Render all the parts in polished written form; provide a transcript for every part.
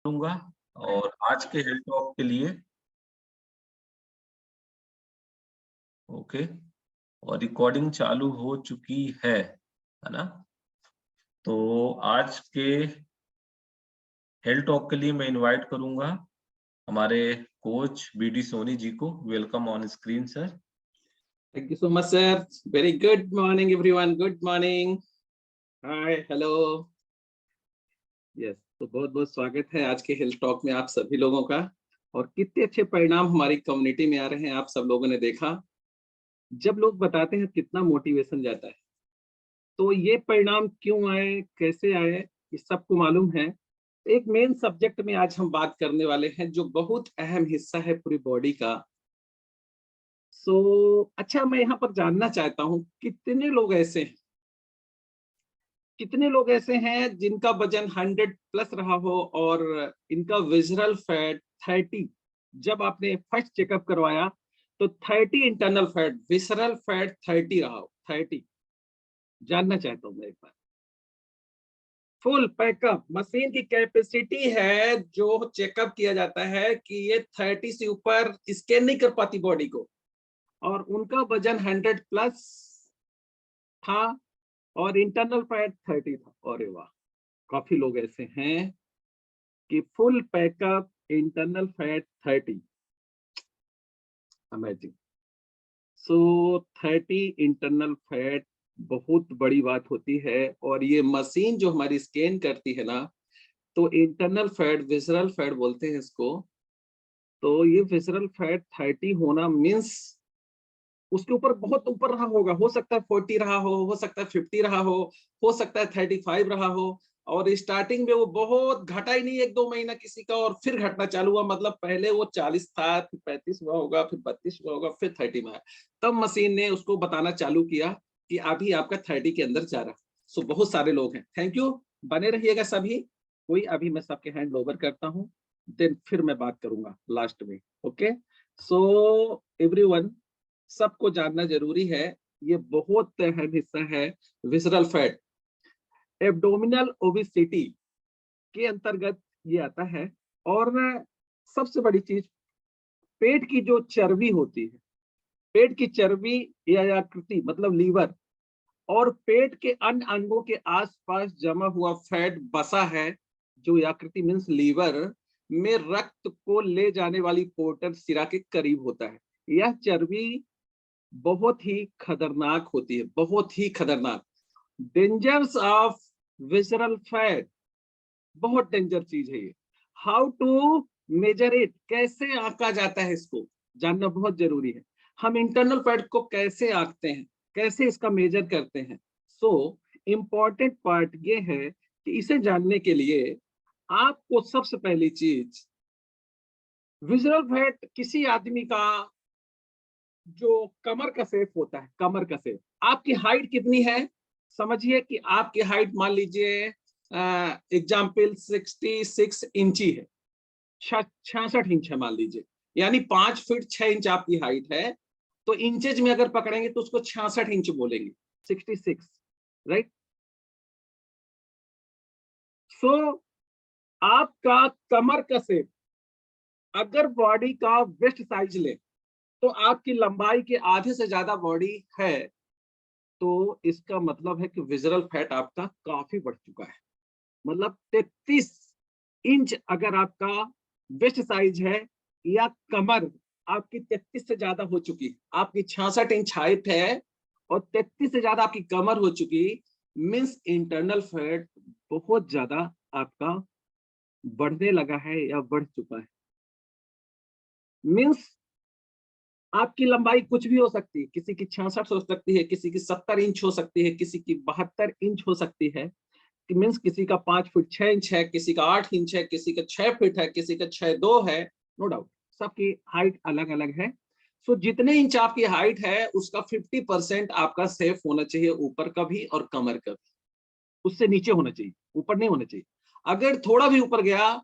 करूंगा और आज के हेल्थ टॉक के लिए ओके और रिकॉर्डिंग चालू हो चुकी है ना। तो आज के हेल्थ टॉक के लिए मैं इनवाइट करूंगा हमारे कोच बीडी सोनी जी को। Welcome on screen sir. Thank you so much, sir. Very good morning, everyone. Good morning. Hi, hello. Yes, तो बहुत बहुत स्वागत है आज के हेल्थ टॉक में आप सभी लोगों का। और कितने अच्छे परिणाम हमारी कम्युनिटी में आ रहे हैं, आप सब लोगों ने देखा। जब लोग बताते हैं कितना मोटिवेशन जाता है, तो ये परिणाम क्यों आए, कैसे आए, ये सबको मालूम है। एक मेन सब्जेक्ट में आज हम बात करने वाले हैं जो बहुत अहम हिस्सा है पूरी बॉडी का। अच्छा, मैं यहाँ पर जानना चाहता हूँ कितने लोग ऐसे हैं जिनका वजन 100 प्लस रहा हो और इनका विजरल फैट 30, जब आपने फर्स्ट चेकअप करवाया तो 30 इंटरनल फैट, विसरल फैट 30 रहा हो। 30 जानना चाहता हूँ मैं एक बार। फुल पैकअप मशीन की कैपेसिटी है जो चेकअप किया जाता है कि ये 30 से ऊपर स्कैन नहीं कर पाती बॉडी को, और उनका वजन 100 प्लस था और इंटरनल फैट 30 था। और वाह, काफी लोग ऐसे हैं कि फुल पैकअप internal fat 30। Amazing. 30 internal fat बहुत बड़ी बात होती है। और ये मशीन जो हमारी स्कैन करती है ना, तो इंटरनल फैट, विसरल फैट बोलते हैं इसको। तो ये विसरल फैट 30 होना मीन्स उसके ऊपर बहुत ऊपर रहा होगा। हो सकता है 40 रहा हो सकता है 50 रहा हो सकता है 35 रहा हो। और स्टार्टिंग में वो बहुत घटा ही नहीं, 1-2 महीना किसी का, और फिर घटना चालू हुआ। मतलब पहले वो 40 था, फिर 35 हुआ होगा, फिर 32 हुआ होगा, फिर 30 में आया। तब मशीन ने उसको बताना चालू किया कि अभी आपका 30 के अंदर जा रहा। सो बहुत सारे लोग हैं। थैंक यू, बने रहिएगा सभी कोई। अभी मैं सबके हैंड ओवर करता हूँ, देन फिर मैं बात करूंगा लास्ट में। ओके, सो एवरीवन, सबको जानना जरूरी है, ये बहुत अहम हिस्सा है विसरल फैट। एब्डोमिनल ओबेसिटी के अंतर्गत ये आता है। और सबसे बड़ी चीज, पेट की जो चर्बी होती है, पेट की चर्बी या आकृति मतलब लीवर, और पेट के अन्य अंगों के आसपास जमा हुआ फैट बसा है, जो आकृति मीन्स लीवर में रक्त को ले जाने वाली पोर्टल सिरा के करीब होता है। यह चर्बी बहुत ही खतरनाक होती है, बहुत ही खतरनाक। डेंजर्स ऑफ विसरल फैट, बहुत डेंजर चीज है ये। हाउ टू मेजर इट, कैसे आंका जाता है, इसको जानना बहुत जरूरी है। हम इंटरनल फैट को कैसे आंकते हैं, कैसे इसका मेजर करते हैं। इम्पोर्टेंट पार्ट ये है कि इसे जानने के लिए आपको सबसे पहली चीज, विसरल फैट किसी आदमी का जो कमर का शेप होता है, कमर का शेप, आपकी हाइट कितनी है, समझिए कि आपकी हाइट मान लीजिए एग्जाम्पल 66 इंची है, 66 इंच है मान लीजिए, यानी 5 फीट 6 इंच आपकी हाइट है। तो इंचेज में अगर पकड़ेंगे तो उसको 66 इंच बोलेंगे, 66, राइट। आपका कमर का शेप, अगर बॉडी का वेस्ट साइज ले तो आपकी लंबाई के आधे से ज्यादा बॉडी है, तो इसका मतलब है कि विसरल फैट आपका काफी बढ़ चुका है। मतलब 33 इंच अगर आपका वेस्ट साइज है या कमर आपकी 33 से ज्यादा हो चुकी, आपकी 66 इंच हाइट है और 33 से ज्यादा आपकी कमर हो चुकी, मीन्स इंटरनल फैट बहुत ज्यादा आपका बढ़ने लगा है या बढ़ चुका है। मीन्स आपकी लंबाई कुछ भी हो सकती है, किसी की 66 हो सकती है, किसी की 70 इंच हो सकती है, किसी की 72 इंच हो सकती है। मीन्स किसी का 5 फीट 6 इंच है, किसी का 8 इंच है, किसी का 6 फीट है, किसी का 6'2" है। नो डाउट सबकी हाइट अलग अलग है। जितने इंच आपकी हाइट है उसका 50% आपका सेफ होना चाहिए, ऊपर का भी और कमर का भी। उससे नीचे होना चाहिए, ऊपर नहीं होना चाहिए। अगर थोड़ा भी ऊपर गया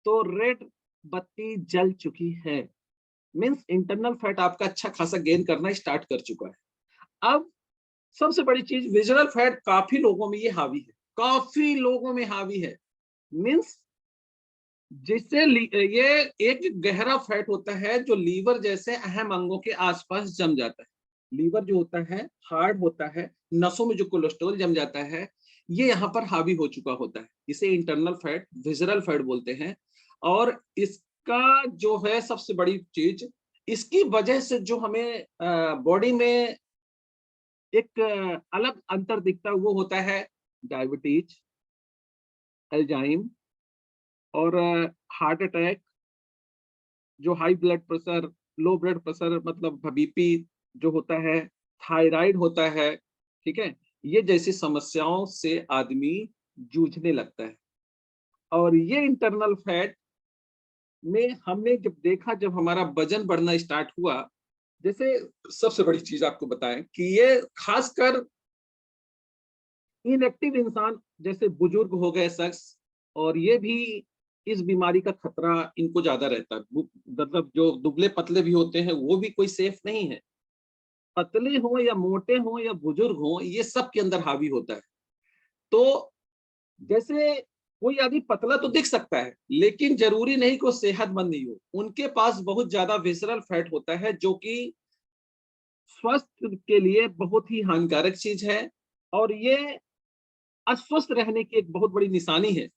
तो रेड बत्ती जल चुकी है, मीन्स इंटरनल फैट आपका अच्छा खासा गेन करना स्टार्ट कर चुका है। अब सबसे बड़ी चीज, विजुअल फैट काफी लोगों में ये हावी है, काफी लोगों में हावी है। मीन्स जिससे ये एक गहरा फैट होता है जो लीवर जैसे अहम अंगों के आसपास जम जाता है। लीवर जो होता है हार्ड होता है, नसों में जो कोलेस्ट्रॉल जम जाता है ये यहाँ पर हावी हो चुका होता है। इसे इंटरनल फैट, विसरल फैट बोलते हैं। और इसका जो है सबसे बड़ी चीज, इसकी वजह से जो हमें बॉडी में एक अलग अंतर दिखता है वो होता है डायबिटीज, एल्जाइम और हार्ट अटैक, जो high blood pressure, low blood pressure मतलब बीपी जो होता है, थायराइड होता है, ठीक है, ये जैसी समस्याओं से आदमी जूझने लगता है। और ये इंटरनल फैट में हमने जब देखा, जब हमारा वजन बढ़ना स्टार्ट हुआ, जैसे सबसे बड़ी चीज आपको बताएं कि ये खासकर इनएक्टिव इंसान जैसे बुजुर्ग हो गए शख्स, और ये भी इस बीमारी का खतरा इनको ज्यादा रहता है। मतलब जो दुबले पतले भी होते हैं वो भी कोई सेफ नहीं है। पतले हो या मोटे हो या बुजुर्ग हो, ये सब के अंदर हावी होता है। तो जैसे कोई आदमी पतला तो दिख सकता है लेकिन जरूरी नहीं कि वो सेहतमंद नहीं हो। उनके पास बहुत ज्यादा विसरल फैट होता है जो कि स्वास्थ्य के लिए बहुत ही हानिकारक चीज है, और ये अस्वस्थ रहने की एक बहुत बड़ी निशानी है।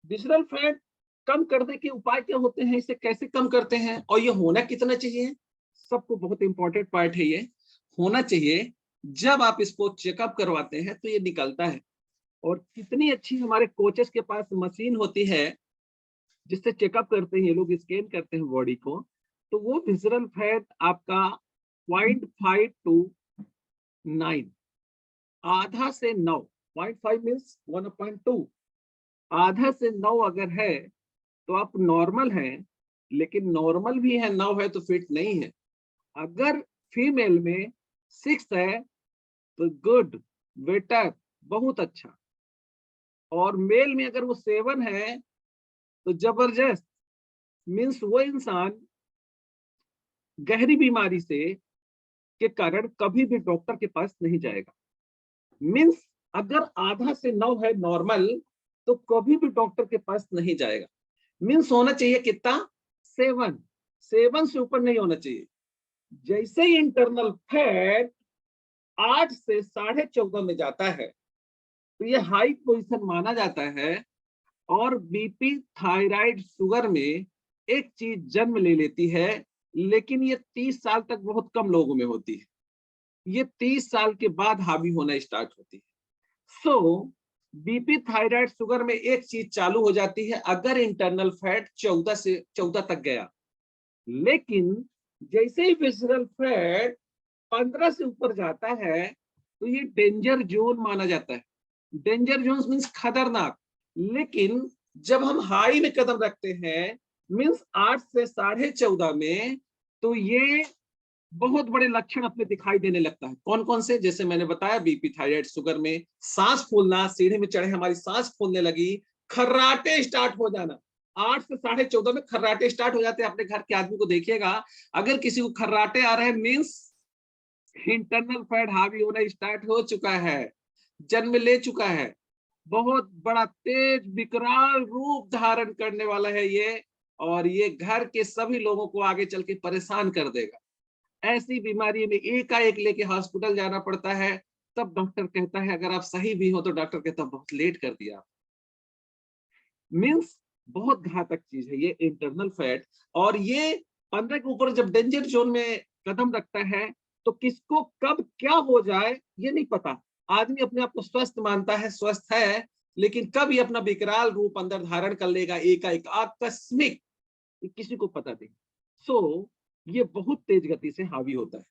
विसरल फैट कम करने के उपाय क्या होते हैं, इसे कैसे कम करते हैं, और ये होना कितना चाहिए, सबको बहुत इंपॉर्टेंट पार्ट है ये होना चाहिए। जब आप इसको चेकअप करवाते हैं तो ये निकलता है। और कितनी अच्छी हमारे कोचेस के पास मशीन होती है जिससे चेकअप करते हैं ये लोग, स्कैन करते हैं बॉडी को, तो वो विसरल फैट आपका 0.5 to 9, आधा से 9, 0.5 मीन्स 1/2, आधा से 9 अगर है तो आप नॉर्मल हैं। लेकिन नॉर्मल भी है 9 है तो फिट नहीं है। अगर फीमेल में 6 है तो गुड, बेटर, बहुत अच्छा। और मेल में अगर वो 7 है तो जबरदस्त, मीन्स वो इंसान गहरी बीमारी से के कारण कभी भी डॉक्टर के पास नहीं जाएगा। मीन्स अगर आधा से 9 है नॉर्मल तो कभी भी डॉक्टर के पास नहीं जाएगा। मीन्स होना चाहिए कितना, 7, 7 से ऊपर नहीं होना चाहिए। जैसे ही इंटरनल फैट 8 से 14.5 में जाता है तो ये हाई पोजीशन माना जाता है। और बीपी, थायराइड, शुगर में एक चीज जन्म ले लेती है, लेकिन ये 30 साल तक बहुत कम लोगों में होती है। ये 30 साल के बाद हावी होना स्टार्ट होती है। सो बीपी, थायराइड, शुगर में एक चीज चालू हो जाती है अगर इंटरनल फैट 14 तक गया। लेकिन जैसे ही विसरल फैट 15 से ऊपर जाता है तो ये डेंजर जोन माना जाता है। डेंजर जोन मीन्स खतरनाक। लेकिन जब हम हाई में कदम रखते हैं, मीन्स 8 से 14.5 में, तो ये बहुत बड़े लक्षण अपने दिखाई देने लगता है। कौन कौन से, जैसे मैंने बताया बीपी, थायराइड, शुगर में सांस फूलना, सीढ़ी में चढ़े हमारी सांस फूलने लगी, खर्राटे स्टार्ट हो जाना। 8 से 14.5 में खर्राटे स्टार्ट हो जाते हैं। अपने घर के आदमी को देखिएगा, अगर किसी को खर्राटे आ रहे हैं मीन्स इंटरनल फैट हावी होना स्टार्ट हो चुका है, जन्म ले चुका है। बहुत बड़ा तेज विकराल रूप धारण करने वाला है ये, और ये घर के सभी लोगों को आगे चल के परेशान कर देगा। ऐसी बीमारी में एकाएक लेके हॉस्पिटल जाना पड़ता है। तब डॉक्टर कहता है अगर आप सही भी हो तो डॉक्टर कहता है बहुत लेट कर दिया। मीन्स बहुत घातक चीज है ये इंटरनल फैट। और ये 15 के ऊपर जब डेंजर जोन में कदम रखता है तो किसको कब क्या हो जाए ये नहीं पता। आदमी अपने आप को स्वस्थ मानता है, स्वस्थ है, लेकिन कब ये अपना विकराल रूप अंदर धारण कर लेगा एकाएक आकस्मिक, किसी को पता नहीं। सो ये बहुत तेज गति से हावी होता है।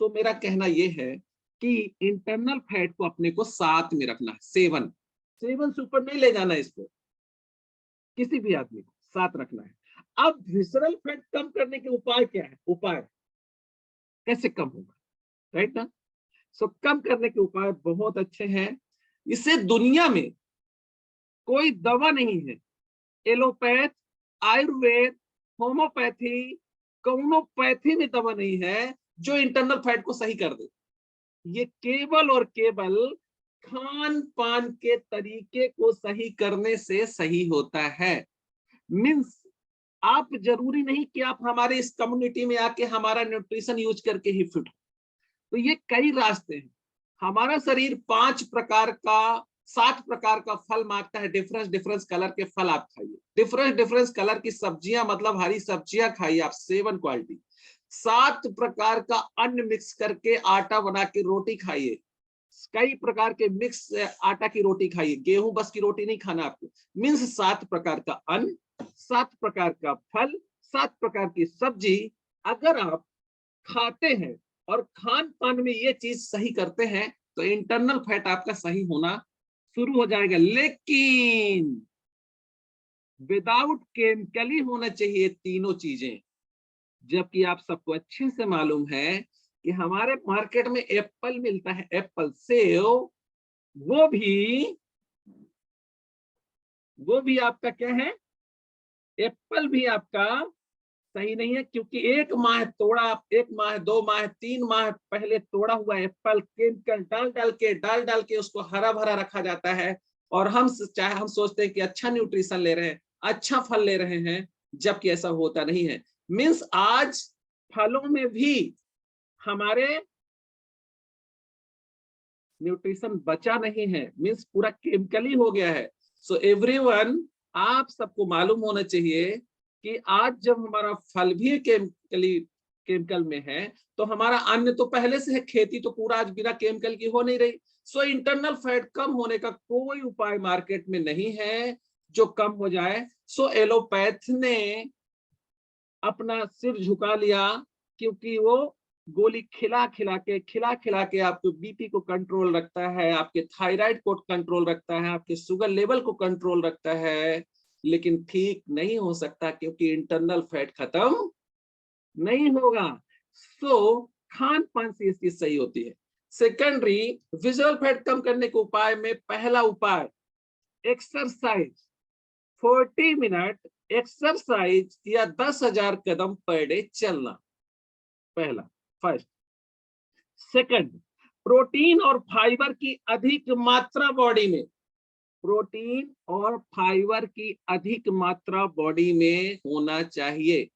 सो मेरा कहना ये है कि इंटरनल फैट को अपने को 7 में रखना है, 7 से ऊपर नहीं ले जाना है इसको, किसी भी आदमी को 7 रखना है। अब विसरल फैट कम करने के उपाय क्या है, उपाय कैसे कम होगा, राइट ना। सो कम करने के उपाय बहुत अच्छे हैं। इसे दुनिया में कोई दवा नहीं है, एलोपैथ, आयुर्वेद, होम्योपैथी, कौनोपैथी में दवा नहीं है जो इंटरनल फैट को सही कर दे। ये केवल और केवल खान पान के तरीके को सही करने से सही होता है। मीन्स आप जरूरी नहीं कि आप हमारे इस कम्युनिटी में आके हमारा न्यूट्रिशन यूज करके ही फिट हो। तो ये कई रास्ते हैं। हमारा शरीर 5 प्रकार का 7 प्रकार का फल मांगता है। डिफरेंस डिफरेंस कलर के फल आप खाइए, डिफरेंस डिफरेंस कलर की सब्जियां, मतलब हरी सब्जियां खाइए आप 7 क्वालिटी। 7 प्रकार का अन्न मिक्स करके आटा बना के रोटी खाइए, कई प्रकार के मिक्स आटा की रोटी खाइए, गेहूं बस की रोटी नहीं खाना आपको। मीन्स 7 प्रकार का अन्न, 7 प्रकार का फल, 7 प्रकार की सब्जी अगर आप खाते हैं और खान पान में ये चीज सही करते हैं तो इंटरनल फैट आपका सही होना शुरू हो जाएगा। लेकिन विदाउट केमिकली होना चाहिए तीनों चीजें। जबकि आप सबको अच्छे से मालूम है कि हमारे मार्केट में एप्पल मिलता है, एप्पल सेव, वो भी आपका क्या है, एप्पल भी आपका सही नहीं है, क्योंकि 1 माह तोड़ा, 1 माह 2 माह 3 माह पहले तोड़ा हुआ एप्पल केमिकल डाल डाल के उसको हरा भरा रखा जाता है। और हम सोचते हैं कि अच्छा न्यूट्रिशन ले रहे हैं, अच्छा फल ले रहे हैं, जबकि ऐसा होता नहीं है। मीन्स आज फलों में भी हमारे न्यूट्रिशन बचा नहीं है, मीन्स पूरा केमिकली हो गया है। सो एवरीवन, आप सबको मालूम होना चाहिए कि आज जब हमारा फल भी केमिकल में है, तो हमारा अन्न तो पहले से है, खेती तो पूरा आज बिना केमिकल की हो नहीं रही। सो इंटरनल फैट कम होने का कोई उपाय मार्केट में नहीं है जो कम हो जाए। सो एलोपैथ ने अपना सिर झुका लिया, क्योंकि वो गोली खिला खिला के आपके बीपी को कंट्रोल रखता है, आपके थायराइड को कंट्रोल रखता है, आपके शुगर लेवल को कंट्रोल रखता है, लेकिन ठीक नहीं हो सकता क्योंकि इंटरनल फैट खत्म नहीं होगा। सो खान पान से इसकी सही होती है। सेकेंडरी, विजुअल फैट कम करने के उपाय में पहला उपाय एक्सरसाइज, 40 मिनट एक्सरसाइज या 10,000 कदम पर डे चलना, पहला फर्स्ट। सेकंड, प्रोटीन और फाइबर की अधिक मात्रा बॉडी में, प्रोटीन और फाइबर की अधिक मात्रा बॉडी में होना चाहिए।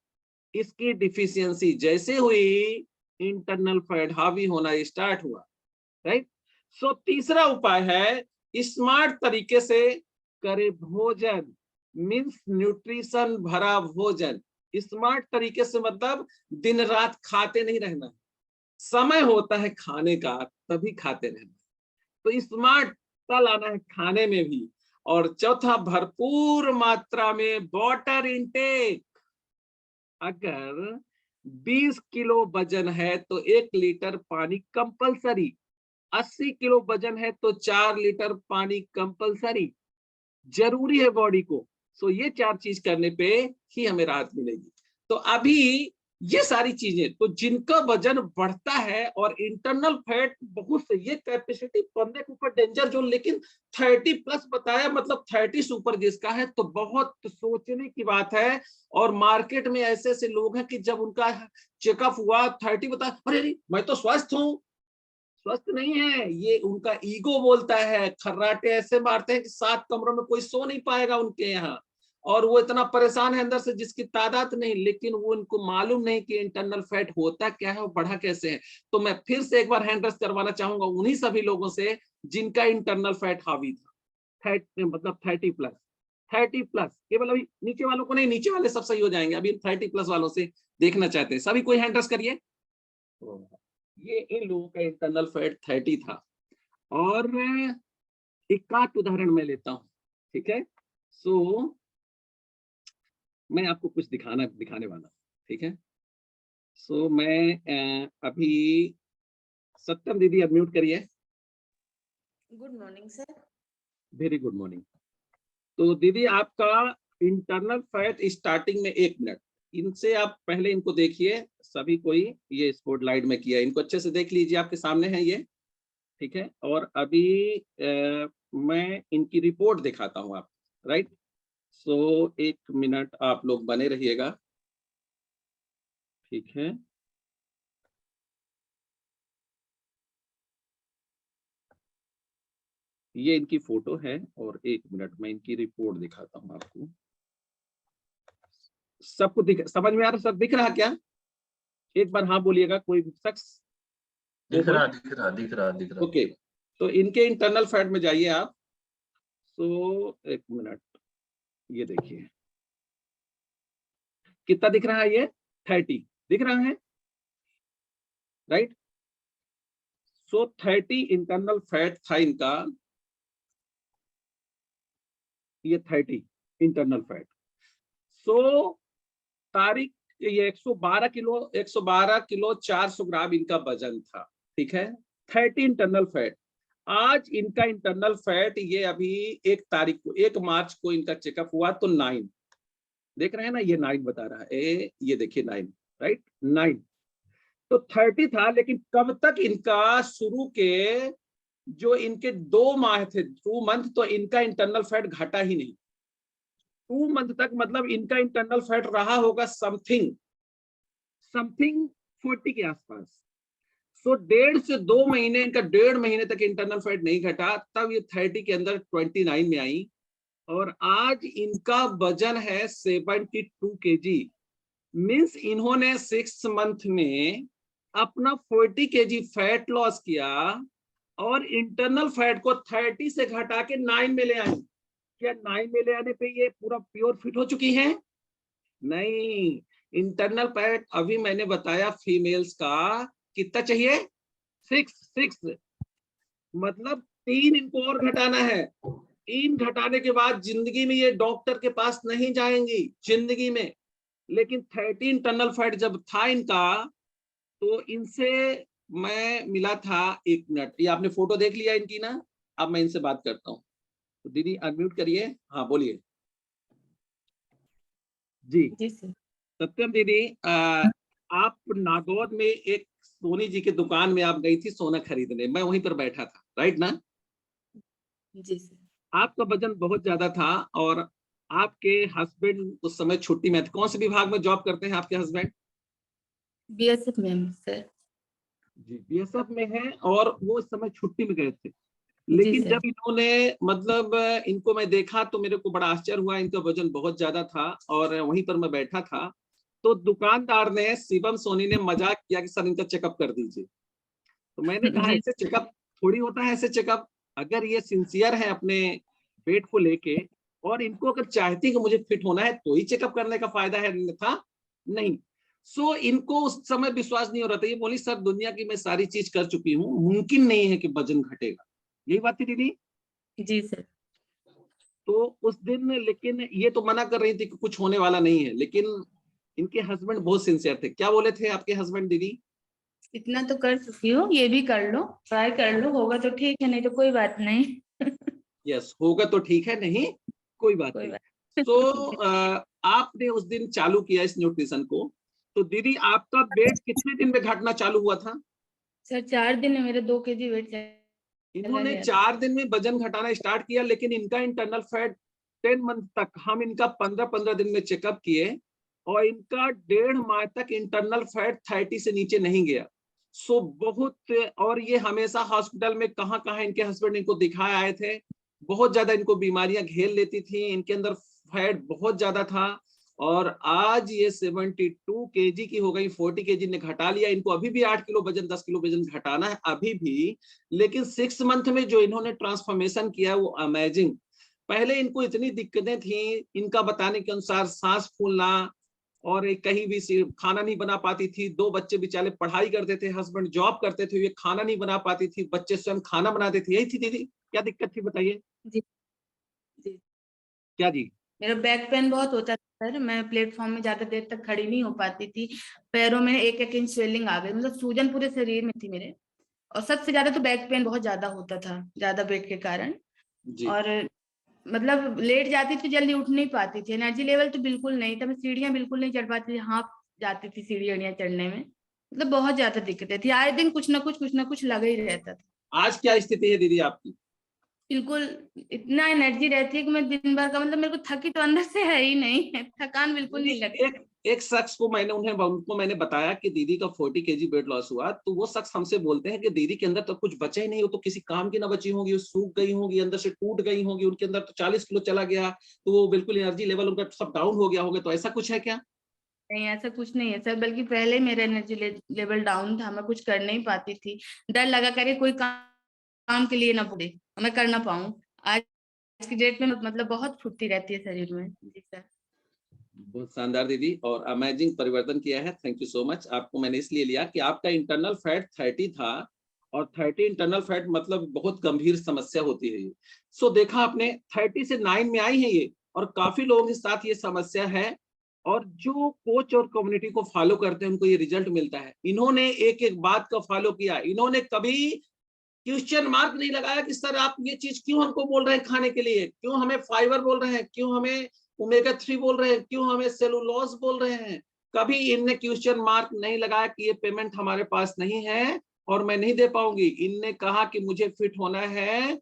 इसकी डिफिशियंसी जैसे हुई, इंटरनल फैट हावी होना स्टार्ट हुआ, राइट। सो तीसरा उपाय है स्मार्ट तरीके से करे भोजन, मीन्स न्यूट्रिशन भरा भोजन। स्मार्ट तरीके से मतलब दिन रात खाते नहीं रहना, समय होता है खाने का तभी खाते रहना। तो स्मार्ट लाना है खाने में भी। और चौथा, भरपूर मात्रा में वाटर इनटेक। अगर 20 किलो वजन है तो 1 लीटर पानी कंपलसरी, 80 किलो वजन है तो 4 लीटर पानी कंपलसरी, जरूरी है बॉडी को। सो ये 4 चीज करने पे ही हमें राहत मिलेगी। तो अभी ये सारी चीजें, तो जिनका वजन बढ़ता है और इंटरनल फैट बहुत से, ये कैपेसिटी 15 के ऊपर डेंजर जोन, लेकिन 30 प्लस बताया, मतलब 30 से ऊपर जिसका है तो बहुत सोचने की बात है। और मार्केट में ऐसे ऐसे लोग हैं कि जब उनका चेकअप हुआ 30 बता, अरे मैं तो स्वस्थ हूँ। स्वस्थ नहीं है, ये उनका ईगो बोलता है। खर्राटे ऐसे मारते हैं कि 7 कमरों में कोई सो नहीं पाएगा उनके यहाँ, और वो इतना परेशान है अंदर से जिसकी तादाद नहीं, लेकिन वो उनको मालूम नहीं कि इंटरनल फैट होता क्या है और बढ़ा कैसे है। तो मैं फिर से एक बार हैंड रेस्ट करवाना चाहूंगा उन्हीं सभी लोगों से जिनका इंटरनल फैट हावी था, मतलब 30 प्लस, 30 प्लस। केवल अभी नीचे वालों को नहीं, नीचे वाले सब सही हो जाएंगे, अभी 30 प्लस वालों से देखना चाहते हैं। सभी कोई हैंड रेस्ट करिए। ये इन लोगों का इंटरनल फैट 30 था। और एक आध उदाहरण मैं लेता हूं, ठीक है। सो मैं आपको कुछ दिखाने वाला हूं, ठीक है। सो मैं अभी, सत्यम दीदी अनम्यूट करिए। Good morning sir. Very good morning. तो दीदी आपका इंटरनल फैट स्टार्टिंग में 1 मिनट, इनसे आप पहले इनको देखिए, सभी कोई ये स्पॉटलाइट में किया, इनको अच्छे से देख लीजिए, आपके सामने है ये, ठीक है। और अभी मैं इनकी रिपोर्ट दिखाता हूँ आप, राइट। सो 1 मिनट आप लोग बने रहिएगा, ठीक है। ये इनकी फोटो है और 1 मिनट में इनकी रिपोर्ट दिखाता हूँ आपको। सबको समझ में आ रहा, सब दिख रहा क्या? एक बार हाँ बोलिएगा कोई शख्स। दिख रहा दिख रहा दिख रहा दिख रहा। ओके, तो इनके इंटरनल फैट में जाइए आप। तो एक मिनट, ये देखिए कितना दिख रहा है, ये 30 दिख रहा है, राइट। सो 30 इंटरनल फैट था इनका, ये 30 इंटरनल फैट। सो तारीख ये 112 किलो 400 ग्राम इनका वजन था, ठीक है। 30 इंटरनल फैट। आज इनका इंटरनल फैट ये अभी 1 मार्च को इनका चेकअप हुआ तो 9, देख रहे हैं ना, ये 9 बता रहा है, ये देखिए 9, राइट 9। तो 30 था, लेकिन कब तक इनका शुरू के जो इनके 2 माह थे, 2 मंथ, तो इनका इंटरनल फैट घटा ही नहीं। 2 मंथ तक मतलब इनका इंटरनल फैट रहा होगा समथिंग 40 के आसपास। सो 1.5 से 2 महीने, इनका 1.5 महीने तक इंटरनल फैट नहीं घटा, तब ये 30 के अंदर 29 में आई, और आज इनका वजन है 72 kg। मीन्स इन्होंने 6 मंथ में अपना 40 kg फैट लॉस किया, और इंटरनल फैट को 30 से घटा के 9 में ले आई। क्या 9 में ले आने पे ये पूरा प्योर फिट हो चुकी है? नहीं, इंटरनल फैट अभी मैंने बताया फीमेल्स का कितना चाहिए, 6 मतलब 3 इनको और घटाना है। 3 घटाने के बाद जिंदगी में ये डॉक्टर के पास नहीं जाएंगी जिंदगी में। लेकिन 30 इंटरनल फैट जब था इनका, तो इनसे मैं मिला था, 1 मिनट, ये आपने फोटो देख लिया इनकी ना, अब मैं इनसे बात करता हूँ। तो दीदी अनम्यूट करिए, हाँ बोलिए। जी सर। सत्यम दीदी, आप नागौर में एक सोनी जी की दुकान में आप गई थी सोना खरीदने, मैं वहीं पर बैठा था, राइट ना? जी सर। आपका वजन बहुत ज्यादा था, और आपके हस्बैंड उस समय छुट्टी में थे। कौन से विभाग में जॉब करते हैं आपके हस्बैंड? बीएसएफ में सर। जी बीएसएफ में है, और वो इस समय छुट्टी में गए थे। जी लेकिन सर। जब इन्होंने मतलब इनको मैं देखा तो मेरे को बड़ा आश्चर्य हुआ, इनका वजन बहुत ज्यादा था, और वहीं पर मैं बैठा था। तो दुकानदार ने, शिवम सोनी ने मजाक किया कि सर इनका चेकअप कर दीजिए। तो मैंने कहा जी ऐसे चेकअप थोड़ी होता है, ऐसे चेकअप अगर ये सिंसियर है अपने वेट को लेके, और इनको अगर चाहती कि मुझे फिट होना है तो ही चेकअप करने का फायदा है, था नहीं। सो इनको उस समय विश्वास नहीं हो रहा था। ये बोली सर दुनिया की मैं सारी चीज कर चुकी हूँ, मुमकिन नहीं है कि वजन घटेगा। यही बात थी दीदी? जी सर। तो उस दिन लेकिन ये तो मना कर रही थी कि कुछ होने वाला नहीं है, लेकिन इनके हस्बैंड बहुत सिंसियर थे। क्या बोले थे आपके हस्बैंड दीदी? इतना तो कर चुकी हूँ, ये भी कर लो, ट्राई कर लो, होगा तो ठीक है, नहीं तो कोई बात नहीं। यस, होगा तो ठीक है, नहीं कोई बात कोई नहीं। बात तो आपने उस दिन चालू किया इस न्यूट्रिशन को, तो दीदी आपका वेट कितने दिन में घटना चालू हुआ था? सर 4 दिन में मेरे 2 kg वेट चला इन्होंने गया था। 4 दिन में वजन घटाना स्टार्ट किया, लेकिन इनका इंटरनल फैट 10 मंथ तक, हम इनका 15-15 दिन में चेकअप किए, और इनका 1.5 माह तक इंटरनल फैट 30 से नीचे नहीं गया। सो बहुत, और ये हमेशा हॉस्पिटल में कहाँ कहाँ इनके हस्बैंड इनको दिखाए आए थे, बहुत ज्यादा इनको बीमारियां घेर लेती थी, इनके अंदर फैट बहुत ज्यादा था। और आज ये 72 kg की हो गई, 40 kg ने घटा लिया। इनको अभी भी 8 किलो वजन, 10 किलो वजन घटाना है अभी भी, लेकिन 6 मंथ में जो इन्होंने ट्रांसफॉर्मेशन किया वो अमेजिंग। पहले इनको इतनी दिक्कतें थी, इनका बताने के अनुसार सांस फूलना, और कहीं भी खाना नहीं बना पाती थी। 2 बच्चे बेचारे पढ़ाई करते थे, हस्बैंड जॉब करते थे, ये खाना नहीं बना पाती थी, बच्चे स्वयं खाना बनाते थे। यही थी दीदी, क्या दिक्कत थी बताइए? जी जी। क्या जी? मेरा बैक पेन बहुत होता था सर, मैं प्लेटफॉर्म में ज्यादा देर तक खड़ी नहीं हो पाती थी। पैरों में 1-1 इंच स्वेलिंग आ गई, मतलब सूजन पूरे शरीर में थी मेरे। और सबसे ज्यादा तो बैक पेन बहुत ज्यादा होता था, ज्यादा वेट के कारण। जी और मतलब लेट जाती थी, जल्दी उठ नहीं पाती थी, एनर्जी लेवल तो बिल्कुल नहीं था, मैं सीढ़ियां बिल्कुल नहीं चढ़ पाती थी, हाँफ जाती थी सीढ़ियां चढ़ने में। मतलब बहुत ज्यादा दिक्कतें थी, आए दिन कुछ ना कुछ लगा ही रहता था। आज क्या स्थिति है दीदी आपकी? बिल्कुल इतना एनर्जी रहती है कि मैं दिन भर का, मतलब मेरे को थकी तो अंदर से है ही नहीं, थकान बिल्कुल दीदी नहीं लगती। एक शख्स को उनको मैंने बताया कि दीदी का 40 kg वेट लॉस हुआ, तो वो शख्स हमसे बोलते हैं कि दीदी के अंदर तो कुछ बचा ही नहीं, वो तो किसी काम की ना बची होगी, वो सूख गई होगी, अंदर से टूट गई होगी, उनके अंदर तो 40 किलो चला गया, तो वो बिल्कुल एनर्जी लेवल उनका सब डाउन हो गया होगा। तो ऐसा कुछ है क्या? नहीं, ऐसा कुछ नहीं है सर, बल्कि पहले मेरा एनर्जी लेवल डाउन था, मैं कुछ कर नहीं पाती थी। डर लगा करे कोई काम के लिए ना बोले, मैं कर ना पाऊं। आज की डेट में मतलब बहुत फुर्ती रहती है शरीर में। जी सर। बहुत शानदार दीदी, और अमेजिंग परिवर्तन किया है। Thank you so much. आपको मैंने इसलिए लिया कि आपका इंटरनल फैट 30 था, और 30 इंटरनल फैट मतलब बहुत गंभीर समस्या होती है ये। सो देखा आपने 30 से 9 में आई है ये, और काफी लोगों के साथ ये समस्या है, और जो कोच और कम्युनिटी को फॉलो करते हैं उनको ये रिजल्ट मिलता है। इन्होंने एक एक बात को फॉलो किया, इन्होंने कभी क्वेश्चन मार्क नहीं लगाया कि सर आप ये चीज क्यों हमको बोल रहे हैं खाने के लिए, क्यों हमें फाइबर बोल रहे हैं, क्यों हमें ओमेगा 3 बोल रहे हैं, क्यों हमें सेलुलोज बोल रहे हैं। कभी इनने क्वेश्चन मार्क नहीं लगाया कि ये पेमेंट हमारे पास नहीं है और मैं नहीं दे पाऊंगी। इनने कहा कि मुझे फिट होना है,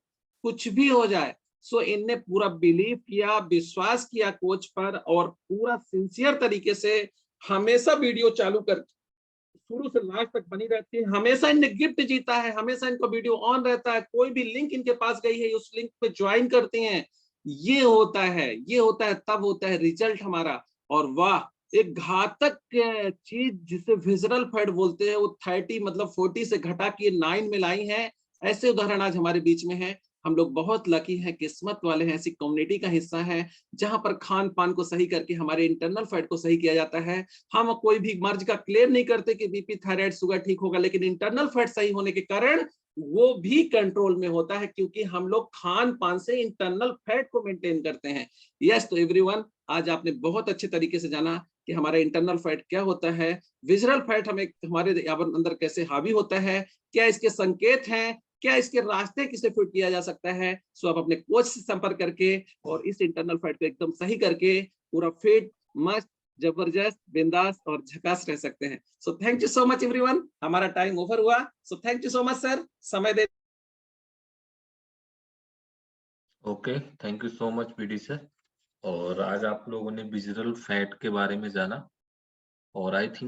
कुछ भी हो जाए। सो इनने पूरा बिलीव किया, विश्वास किया कोच पर, और पूरा सिंसियर तरीके से हमेशा वीडियो चालू कर शुरू से लास्ट तक बनी रहती है। हमेशा इनने गिफ्ट जीता है, हमेशा इनका वीडियो ऑन रहता है, कोई भी लिंक इनके पास गई है उस लिंक पे ज्वाइन करते हैं। ये होता है, ये होता है, तब होता है रिजल्ट हमारा। और वाह, एक घातक चीज जिसे विजरल फैट बोलते हैं, वो 30 मतलब 40 से घटा के 9 में लाई है। ऐसे उदाहरण आज हमारे बीच में है। हम लोग बहुत लकी हैं, किस्मत वाले हैं, ऐसी कम्युनिटी का हिस्सा है जहां पर खान पान को सही करके हमारे इंटरनल फैट को सही किया जाता है। हम कोई भी मर्ज का क्लेम नहीं करते कि बीपी थायराइड शुगर ठीक होगा, लेकिन इंटरनल फैट सही होने के कारण वो भी कंट्रोल में होता है, क्योंकि हम लोग खान पान से इंटरनल फैट को मेंटेन करते हैं। यस, तो एवरीवन, आज आपने बहुत अच्छे तरीके से जाना कि हमारा इंटरनल फैट क्या होता है, विजरल फैट हमें हमारे अंदर कैसे हावी होता है, क्या इसके संकेत हैं, क्या इसके रास्ते किसे फिट किया जा सकता है। सो आप अपने कोच से संपर्क करके और इस इंटरनल फैट को एकदम सही करके पूरा फिट, मस्त, जबरदस्त, बिंदास और झकास रह सकते हैं। So thank you so much everyone, हमारा टाइम ओवर हुआ। So thank you so much sir, समय दे। Okay, thank you so much BD sir. और आज आप लोगों ने विजुअल फैट के बारे में जाना, और आई थिंक